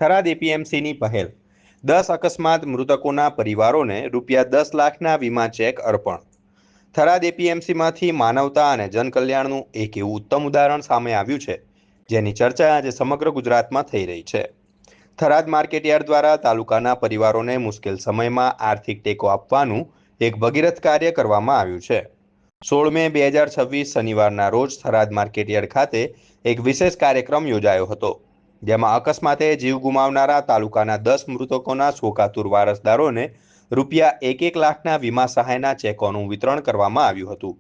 થરાદ એપીએમસીની પહેલ 10 અકસ્માત મૃતકોના પરિવારોને ₹10 લાખના વીમા ચેક અર્પણ। થરાદ એપીએમસીમાંથી માનવતા અને જનકલ્યાણનું એક એવું ઉત્તમ ઉદાહરણ સામે આવ્યું છે, જેની ચર્ચા આજે સમગ્ર ગુજરાતમાં થઈ રહી છે। થરાદ માર્કેટયાર્ડ દ્વારા તાલુકાના પરિવારોને મુશ્કેલ સમયમાં આર્થિક ટેકો આપવાનું એક ભગીરથ કાર્ય કરવામાં આવ્યું છે। 16 મે 2026 શનિવારના રોજ થરાદ માર્કેટયાર્ડ ખાતે એક વિશેષ કાર્યક્રમ યોજાયો હતો, જેમાં અકસ્માતે જીવ ગુમાવનારા તાલુકાના 10 મૃતકોના શોકાતુર વારસદારોને ₹1 લાખના વીમા સહાયના ચેકોનું વિતરણ કરવામાં આવ્યું હતું।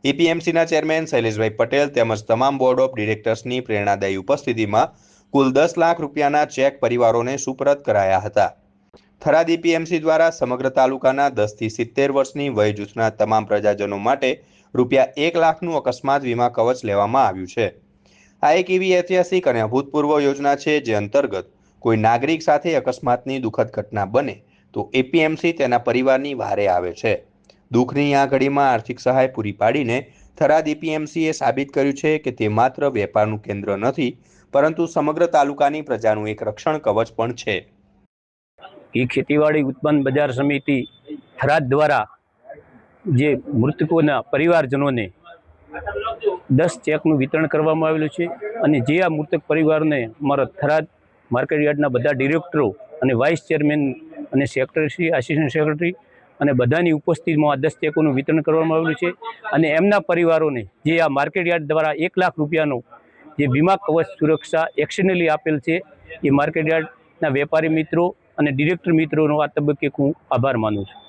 એપીએમસીના ચેરમેન શૈલેષભાઈ પટેલ તેમજ તમામ બોર્ડ ઓફ ડિરેક્ટર્સની પ્રેરણાદાયી ઉપસ્થિતિમાં કુલ ₹10 લાખના ચેક પરિવારોને સુપરત કરાયા હતા। થરાદ એપીએમસી દ્વારા સમગ્ર તાલુકાના 10 થી 70 વર્ષની વય જૂથના તમામ પ્રજાજનો માટે ₹1 લાખનું અકસ્માત વીમા કવચ લેવામાં આવ્યું છે। આ એક એવી ઐતિહાસિક અને અભૂતપૂર્વ યોજના છે, જે અંતર્ગત કોઈ નાગરિક સાથે અકસ્માતની દુઃખદ ઘટના બને તો એપીએમસી તેના પરિવારની વહારે આવે છે। દુઃખની આ ઘડીમાં આર્થિક સહાય પૂરી પાડીને થરાદ એપીએમસીએ સાબિત કર્યું છે કે તે માત્ર વેપારનું કેન્દ્ર નથી, પરંતુ સમગ્ર તાલુકાની પ્રજાનું એક રક્ષણ કવચ પણ છે। એ ખેતીવાડી ઉત્પન્ન બજાર સમિતિ થરાદ દ્વારા જે મૃતકોના પરિવારજનોને 10 ચેકનું વિતરણ કરવામાં આવેલું છે, અને જે આ મૃતક પરિવારને અમારા થરાદ માર્કેટયાર્ડના બધા ડિરેક્ટરો અને વાઇસ ચેરમેન અને સેક્રેટરી, આસિસ્ટન્ટ સેક્રેટરી અને બધાની ઉપસ્થિતિમાં આ 10 ચેકોનું વિતરણ કરવામાં આવેલું છે। અને એમના પરિવારોને જે આ માર્કેટયાર્ડ દ્વારા ₹1 લાખનો જે વીમા કવચ સુરક્ષા એક્શનલી આપેલ છે, એ માર્કેટયાર્ડના વેપારી મિત્રો અને ડિરેક્ટર મિત્રોનો આ તબક્કે હું આભાર માનું છું।